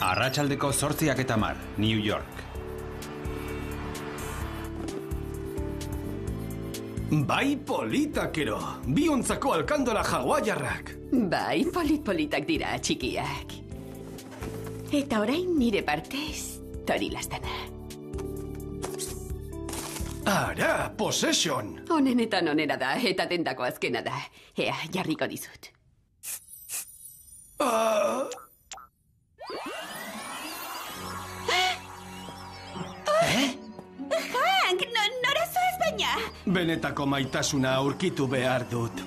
Arratsaldeko 8:10, New York. Bai politakero, biontzako alkandola hawaiarrak. Bai, politak dira, txikiak. Eta orain nire partez, tori lastana. Ara, possession! Onenetan onera da, eta dendako azkena da. Ea, jarriko dizut. Hank, nora zoaz baina? Benetako maitasuna aurkitu behar dut.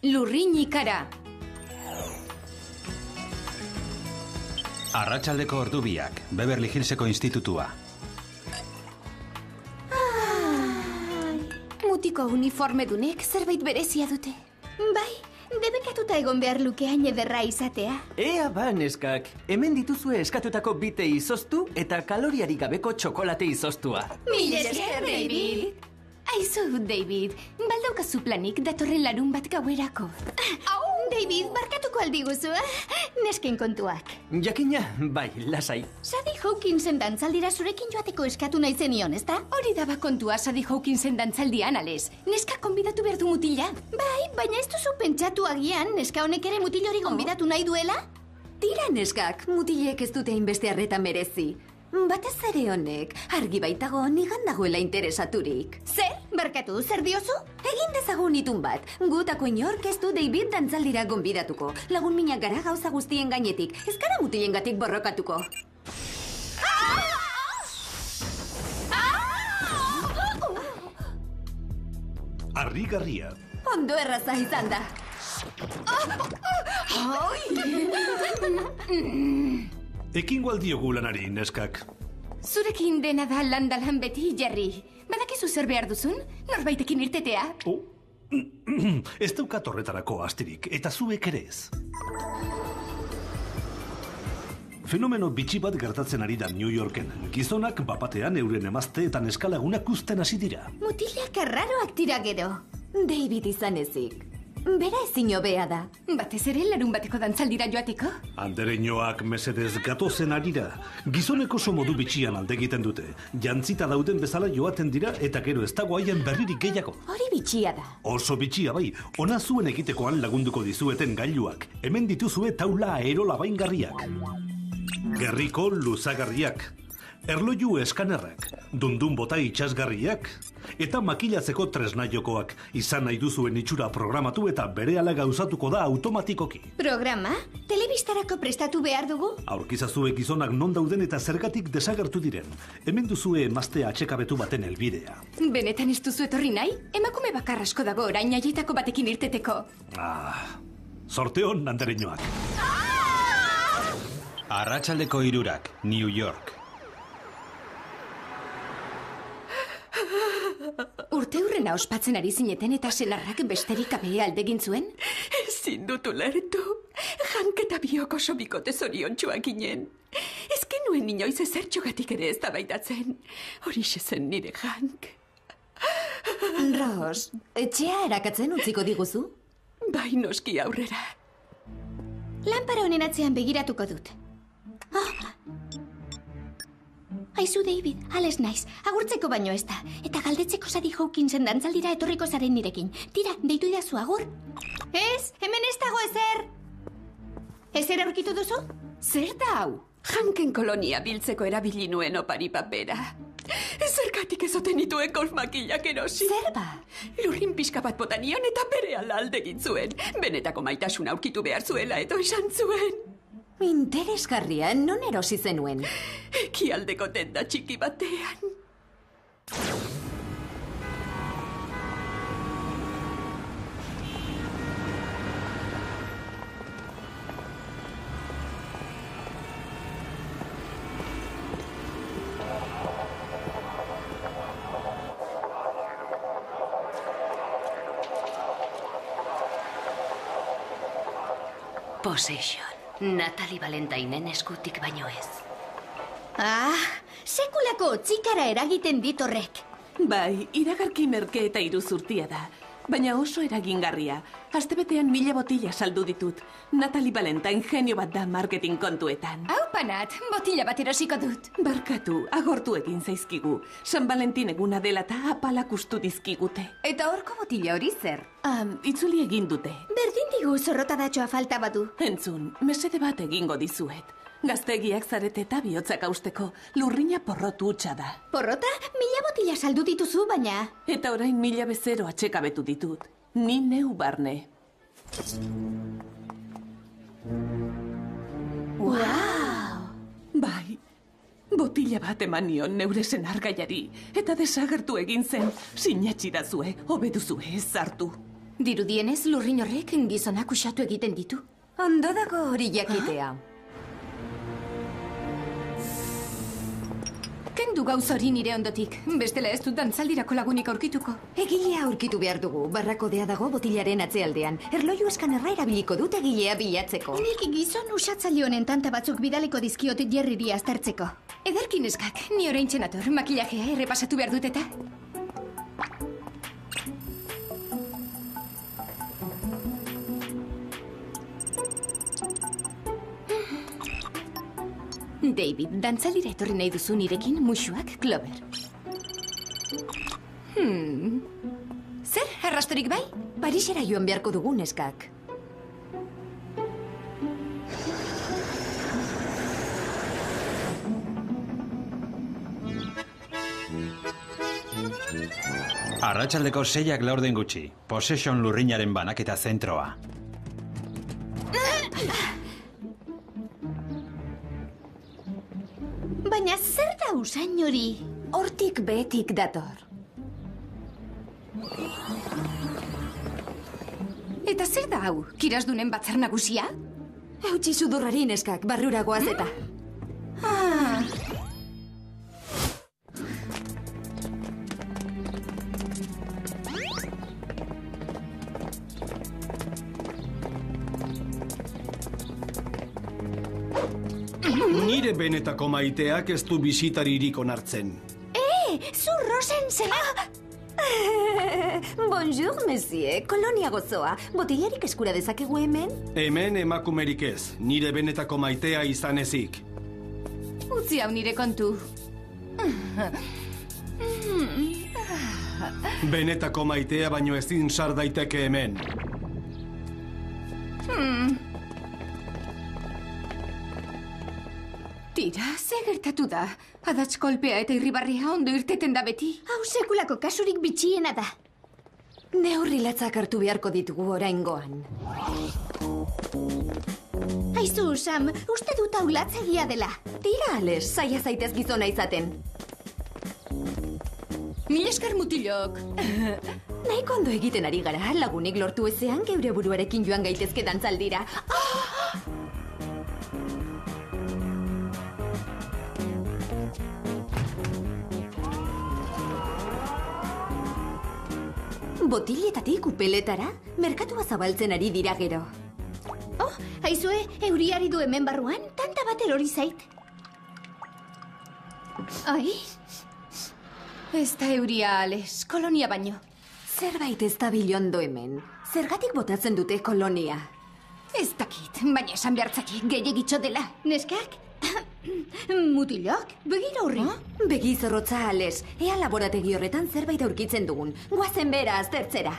Lurriñikara. Arratsaldeko ordubiak, Beverly Hillseko institutua. Mutiko uniformedunek zerbait berezia dute. Bai, debekatuta egon behar luke hain ederra izatea. Ea ba, neskak, hemen dituzue eskatutako bite izoztu eta kaloriarik gabeko txokolate izoztua. Mila esker, David. Aizu, David, baldaukazu planik datorren larun bat gauerako. David, barkatuko aldiguzu, nesken kontuak. Jakina, bai, lasai. Sadie Hawkinsen dantzaldira zurekin joateko eskatu nahi zenion, ezta? Hori daba kontua Sadie Hawkinsen dantzaldian, Ales. Neska konbidatu behar du mutila. Bai, baina ez duzu pentsatu agian, neska honek ere mutil hori gonbidatu nahi duela? Tira, neskak, mutilek ez dute inbeste arreta merezi. Batez ere honek, argi baitago nigan dagoela interesaturik. Zer? Barkatu, zer diozu? Egin dezagun itun bat. Gutako inork ez du David dantzaldira gonbidatuko. Lagun minak gara gauza guztien gainetik. Ez gara mutilengatik borrokatuko. Harrigarria. Ondo erraza izan da. Ekin gualdiogu lanari, neskak. Zurekin dena da landalan beti, Jerry. Badakizu zer behar duzun? Norbaitekin irtetea? Ez daukat horretarako astirik, eta zuek ere ez. Fenomeno bitxi bat gertatzen ari da New Yorken. Gizonak bapatean euren emazte eta neskalagunak uzten hasi dira. Mutilak arraroak dira gero. David izan ezik. Bera ezin hobea da. Batez ere larun bateko dantzaldira joateko? Andereñoak mesedez gatozen arira. Gizoneko oso modu bitxian alde egiten dute. Jantzita dauden bezala joaten dira eta gero ez dago haien berririk gehiago. Hori bitxia da. Oso bitxia bai, ona zuen egitekoan lagunduko dizueten gailuak. Hemen dituzue taula aerolabaingarriak. Gerriko luzagarriak. Erloju eskanerrak, dundun bota itxasgarriak, eta makilatzeko tresnaiokoak. Izan nahi duzuen itxura programatu eta berehala gauzatuko da automatikoki. Programa? Telebistarako prestatu behar dugu? Aurkizazue gizonak non dauden eta zergatik desagertu diren. Hemen duzue emazte atxekabetu baten helbidea. Benetan ez duzu etorri nahi? Emakume bakar asko dago orain aietako batekin irteteko. Sorte hon, Andereñoak. Arratsaldeko 3:00, New York. Urteurrena ospatzen ari zineten eta senarrak besterik gabe aldegin zuen? Ezin dut ulertu. Hank eta biok oso bikote zoriontsuak ginen. Ez genuen inoiz ezertxogatik ere ez da baitatzen. Horixe zen nire Hank. Ros, etxea erakatzen utziko diguzu? Bai, noski aurrera. Lanpara honen atzean begiratuko dut. Aizu, David, Ales naiz, agurtzeko baino ez da. Eta galdetzeko Sadie Hawkinsen dantzaldira etorriko zaren nirekin. Tira, deitu idazu, agur. Ez, hemen ez dago ezer. Ezer aurkitu duzu? Zer da hau? Hanken kolonia biltzeko erabili nuen opari papera. Zergatik ezoten nituen golf makillak erosi. Zer ba? Lurrin pixka bat botanion eta berehala aldegin zuen. Benetako maitasuna aurkitu behar zuela edo esan zuen. Interesgarria, non erosi zenuen? Ekialdeko tenda txiki batean. Possession. Natalie Valentainen eskutik baino ez. Sekulako txikara eragiten dit horrek. Bai, iragarki merke eta iruzurtia da. Baina oso eragingarria. Astebetean 1000 botila saldu ditut. Natalie Valentine genio bat da marketing kontuetan. Hau panat, botila bat erosiko dut. Barkatu, agortu egin zaizkigu. San Valentin eguna dela eta apalak ustu dizkigute. Eta horko botila hori zer? Itzuli egin dute. Berdin digu zorrotadatxoa falta badu. Entzun, mesede bat egingo dizuet. Gaztegiak zarete eta bihotzak austeko, lurrina porrotu hutsa da. Porrota, 1000 botila saldu dituzu, baina... Eta orain 1000 bezero atxekabetu ditut. Ni neu barne. Wow! Bai, botila bat eman nion neure senargaiari, eta desagertu egin zen, sinetxi dazue, hobeduzue ez zartu. Dirudienez, lurrin horrek gizonak usatu egiten ditu. Ondo dago hori jakitea. Kendu gauz hori nire ondotik. Bestela ez dut dantzaldirako lagunik aurkituko. Egilea aurkitu behar dugu. Barrakodea dago botilaren atzealdean. Erloju eskanerra erabiliko dut egilea bilatzeko. Nik gizon usatzaile honen tanta batzuk bidaliko dizkiot Jerryri aztertzeko. Ederkin eskak, ni oraintzen ator, makillajea errepasatu behar dut eta... David, dantzaldira etorri nahi duzu nirekin musuak, Clover. Zer, arrastorik bai? Parisera joan beharko dugu neskak. Arratsaldeko 6 laurden gutxi. Possession lurrinaren banaketa zentroa. Baina zer da usain hori? Hortik behetik dator. Eta zer da hau? Kirasdunen batzar nagusia? Eutsi sudurrari neskak, barrura goaz eta. Nire benetako maiteak ez du bisitaririk onartzen. Zu Rosen zela! Bonjour, monsieur. Kolonia gozoa. Botilarik eskura dezakegu hemen? Hemen emakumerik ez. Nire benetako maitea izan ezik. Utzi hau nire kontu. Benetako maitea baino ezin sar daiteke hemen. Tira, ze gertatu da? Adatz kolpea eta irribarria ondo irteten da beti. Hau sekulako kasurik bitxiena da. Neurri latzak hartu beharko ditugu oraingoan. Aizu, Sam, uste dut hau latzegia dela. Tira, Ales, zaila zaitez gizona izaten. Mil esker mutilok. Nahiko ondo egiten ari gara, lagunik lortu ezean geure buruarekin joan gaitezke dantzaldira. Botiletatik upeletara, merkatua zabaltzen ari dira gero. Oh, aizue, euriari du hemen barruan, tanta bat erori zait. Ai? Ez da euria, Ales, kolonia baino. Zerbait ez da bilondo hemen. Zergatik botatzen dute kolonia? Ez dakit, baina esan behartzaki gehiagitxo dela. Neskak? Mutilok, begira horri. Begi zorrotza, Ales. Ea laborategi horretan zerbait aurkitzen dugun. Goazen bera aztertzera.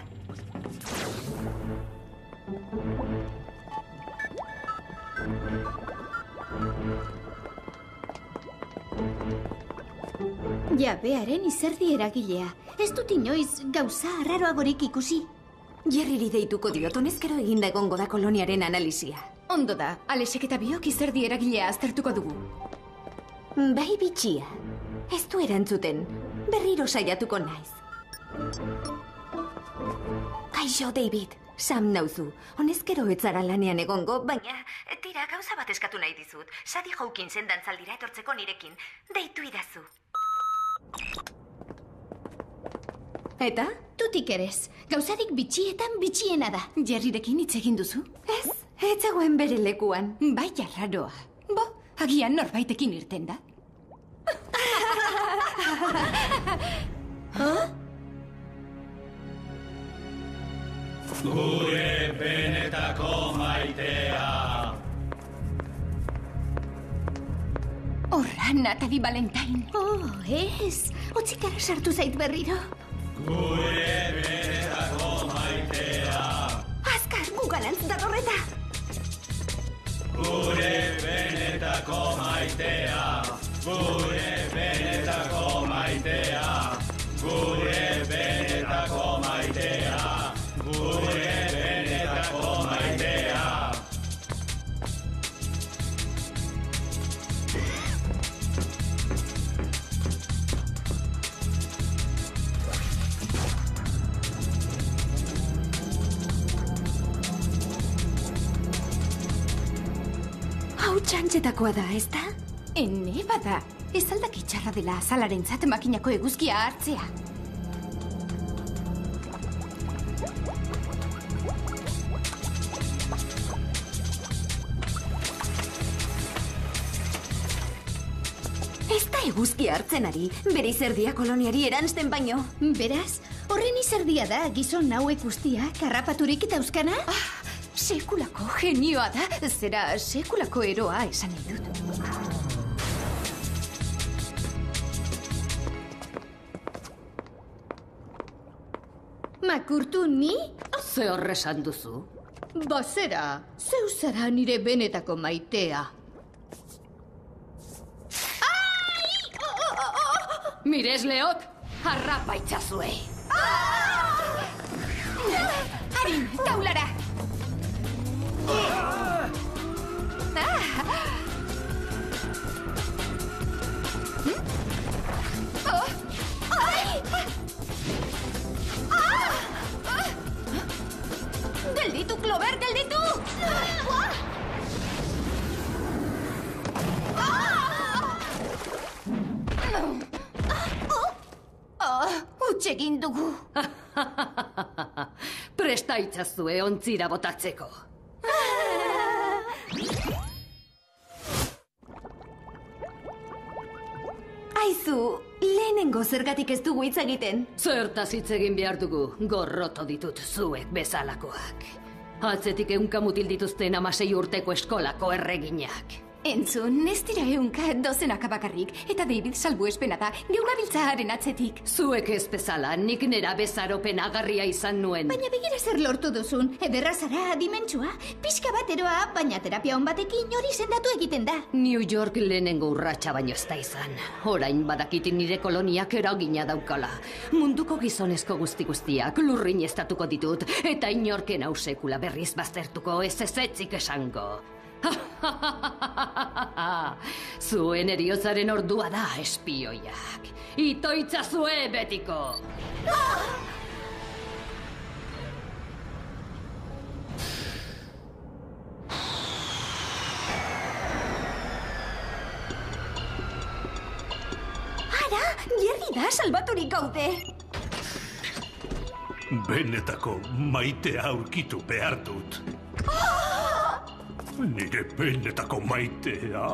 Jabearen izerdi eragilea. Ez dut inoiz gauza arraroagorik ikusi. Jerriri deituko diot, honezkero eginda egongo da koloniaren analizia. Ondo da, Alesek eta biok izerdi eragilea aztertuko dugu. Bai bitxia. Ez du erantzuten. Berriro saiatuko naiz. Kaixo, David. Sam nauzu. Honezkero etzara lanean egongo, baina... Tira, gauza bat eskatu nahi dizut. Sadie Hawkinsen dantzaldira etortzeko nirekin. Deitu idazu. Eta? Tutik erez. Gauzarik bitxietan bitxiena da. Jerrirekin hitz egin duzu? Ez, ez zegoen bere lekuan. Bai arraroa. Bo, agian norbaitekin irten da. Gure benetako maitea. Horra, Natalie Valentine. Oh, ez. Otsikara sartu zait berriro. Gure benetako maitea. Azkar, gugalantz datorreta. Gure benetako maitea. Gure benetako maitea. Gure benetako maitea. Gure benetako maitea. Hau txantxetakoa da, ez da? Ene bada. Ez aldak itxarra dela azalarentzat makinako eguzkia hartzea. Ez da eguzkia hartzen ari, bere izerdia koloniari eransten baino. Beraz, horren izerdia da gizon hauek guztiak harrapaturik eta euskana? Sekulako genioa da, zera sekulako eroa esan nahi dut. Makurtu ni? Ze horresan duzu? Bazera, zeu zara nire benetako maitea. Miresleok, harrapa itzazue. Harin, taulara! Gelditu, Clover, gelditu! Huts egin dugu. Presta itzazue ontzira botatzeko. Aizu, lehenengo zergatik ez dugu hitz egiten. Zertaz hitz egin behar dugu, gorroto ditut zuek bezalakoak. Atzetik 100 mutil dituzten 16 urteko eskolako erreginak. Entzun, ez dira 100 dozenaka bakarrik, eta David salbuespena da, geugabiltzaren atzetik. Zuek ez bezala, nik nera bezaropen agarria izan nuen. Baina begira zer lortu duzun, ederra zara adimentsua, pixka bat eroa, baina terapia on batekin hori sendatu egiten da. New York lehenengo urratsa baino ez da izan. Orain badakit nire koloniak eragina daukala. Munduko gizonezko guztiak lurrin estatuko ditut, eta inorken hau sekula berriz baztertuko ez ezetzik esango. Zuen eriotzaren ordua da, espioiak. Itoitzazue betiko! Ara, Jerry da salbaturik gaude. Benetako maitea aurkitu behar dut. Nire benetako maitea.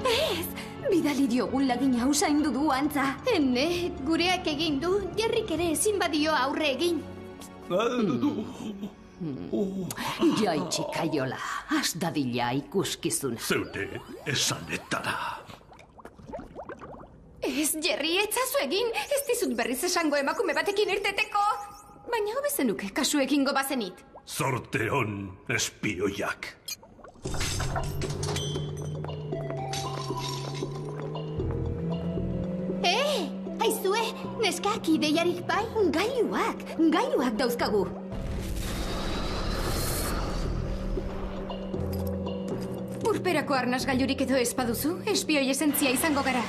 Ez, bidali diogun lagina usaindu du antza. Ene, gureak egin du, Jerrik ere ezin badio aurre egin. Jaitsi kaiola, has dadila ikuskizuna. Zeure, esanetara. Ez, Jerry, etzazu egin, ez dizut berriz esango emakume batekin irteteko. Baina hobezenuke kasu egingo bazenit. Zorte on, espioiak. Aizue, neskak ideiarik bai? Gailuak dauzkagu. Urperako arnaz gailurik edo ez baduzu, espioi esentzia izango gara.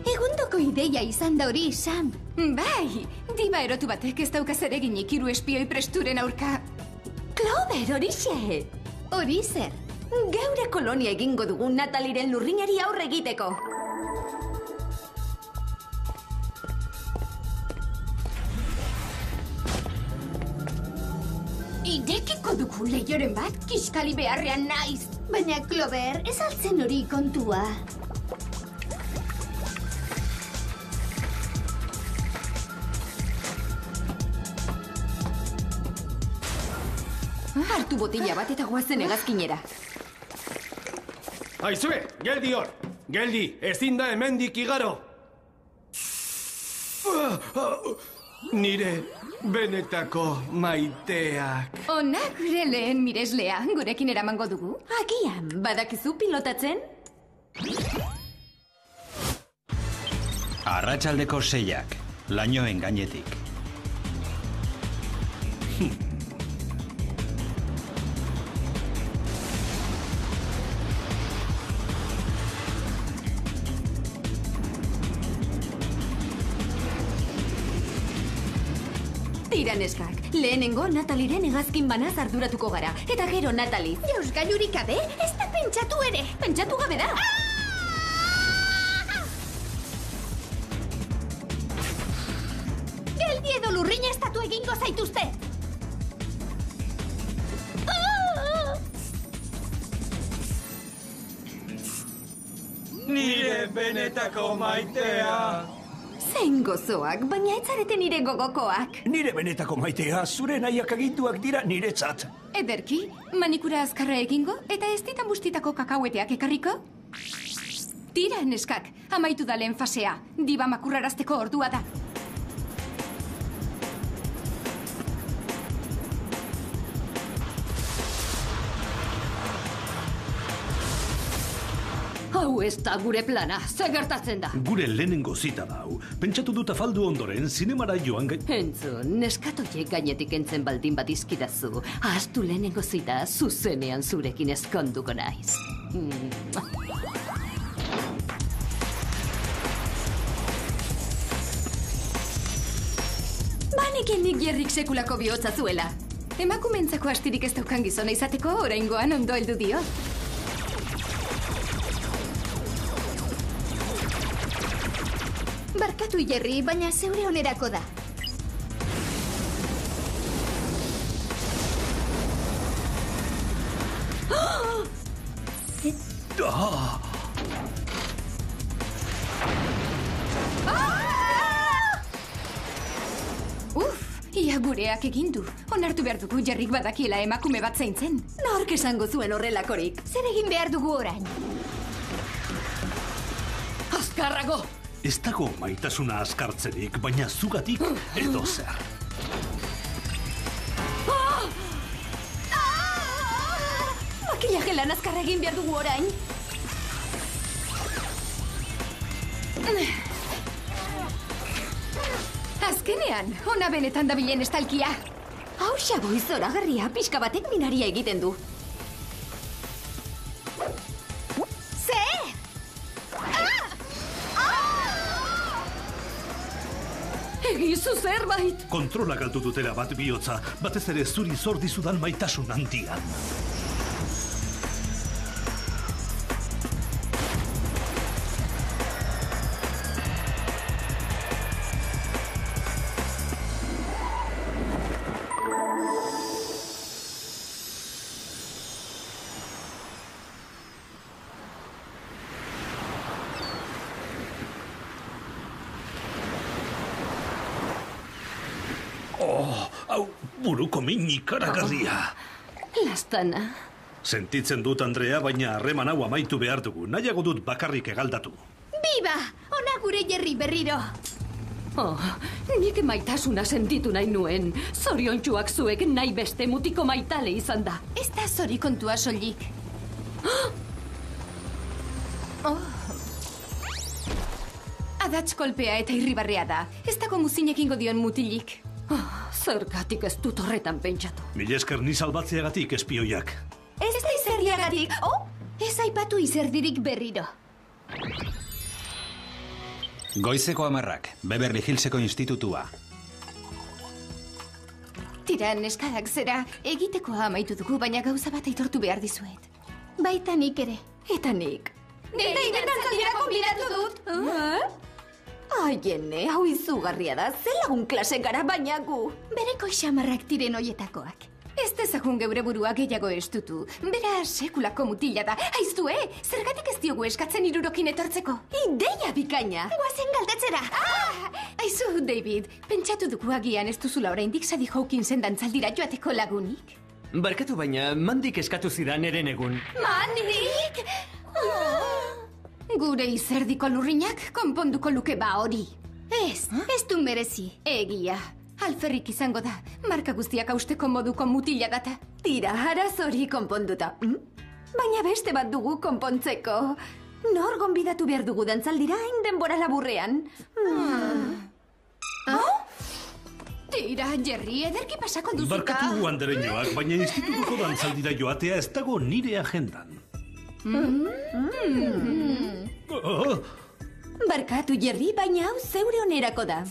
Egundoko ideia izan da hori, Sam. Bai, diba erotu batek ez daukaz ere ginik 3 espioi presturen aurka. Clover, horixe! Hori zer? Geure kolonia egingo dugu Nataliren lurrinari aurre egiteko. Irekiko dugu lehioren bat, kiskali beharrean naiz. Baina, Clover, ez altzen hori kontua. Hartu botila bat eta goazen hegazkinera. Aizue, geldi hor! Geldi, ezin da hemendik igaro! Nire benetako maiteak. Ona gure lehen mireslea, gurekin eramango dugu. Agian, badakizu pilotatzen? Arratsaldeko 6ak, lainoen gainetik. Tira neskak, lehenengo Nataliren hegazkin banaz arduratuko gara. Eta gero Natali. Jauzgailurik gabe, ez da pentsatu ere. Pentsatu gabe da. Geldi edo lurrina estatu egingo zaituzte. Nire benetako maitea. Zein gozoak, baina ez zarete nire gogokoak. Nire benetako maitea, zure nahiak aginduak dira niretzat. Ederki, manikura azkarra egingo eta ez ditan bustitako kakaueteak ekarriko? Tira, neskak, amaitu da lehen fasea. Diba makurrarazteko ordua da. Hau ez da gure plana, ze gertatzen da? Gure lehenengo zita da hau. Pentsatu dut afaldu ondoren, zinemara joan Entzun, neskatoiek gainetik entzen baldin bat izkidazu. Ahaztu lehenengo zita, zuzenean zurekin ezkonduko naiz. Baneken nik Jerrik sekulako bihotza zuela. Emakumentzako astirik ez daukan gizona izateko, oraingoan ondo heldu dio. Barkatu, Jerry, baina zeure onerako da. Ia gureak egin du. Onartu behar dugu Jerrik badakiela emakume bat zaintzen. Nork esango zuen horrelakorik? Zer egin behar dugu orain? Azkarrago! Ez dago maitasuna askartzerik, baina zugatik edo zer. Makillaje lan azkarra egin behar dugu orain. Azkenean, ona benetan dabilen estalkia. Hau xaboi zoragarria, pixka batek minaria egiten du. Egizu zerbait! Kontrola galdu dutela bat bihotza, batez ere zuri zor dizudan maitasun handian. Hau, buruko min ikaragarria. Lastana. Sentitzen dut, Andrea, baina harreman hau amaitu behar dugu. Nahiago dut bakarrik egaldatu. Biba! Ona gure Jerry berriro. Nik maitasuna sentitu nahi nuen. Zoriontsuak zuek nahi beste mutiko maitale izan da. Ez da zori kontua soilik. Adats kolpea eta irribarrea da. Ez dago muzinekingo dion mutilik. Zergatik ez dut horretan pentsatu. Mil esker ni salbatzeagatik espioiak. Ez da izerdiagatik. Ez aipatu izerdirik berriro. Goizeko 10, Beverly Hillseko institutua. Tira, neskak zera, egitekoa amaitu dugu, baina gauza bat aitortu behar dizuet. Baita nik ere. Eta nik. Nire dantzaldira konbidatu dut. Aiene, hau izugarria da, zer lagun klase gara baina gu. Bereko xamarrak diren hoietakoak. Ez dezagun geure burua gehiago estutu. Bera sekulako mutila da. Aizue, zergatik ez diogu eskatzen hirurokin etortzeko? Ideia bikaina! Guazen galdetzera! Aizu, David, pentsatu dugu agian ez duzula oraindik Sadie Hawkinsen dantzaldira joateko lagunik? Barkatu baina, Mandik eskatu zidan eren egun. Mandik? Gure izerdiko lurrinak konponduko luke ba hori. Ez du merezi. Egia. Alferrik izango da. Marka guztiak hausteko moduko mutila data. Tira, arazori konponduta. Baina beste bat dugu konpontzeko. Nor gonbidatu behar dugu dantzaldira hain denbora laburrean. Tira, Jerry, ederki pasako duzuka. Barkatu andereñoak, baina institutuko dantzaldira joatea ez dago nire agendan. Barkatu, Jerry, baina hau zeure onerako da.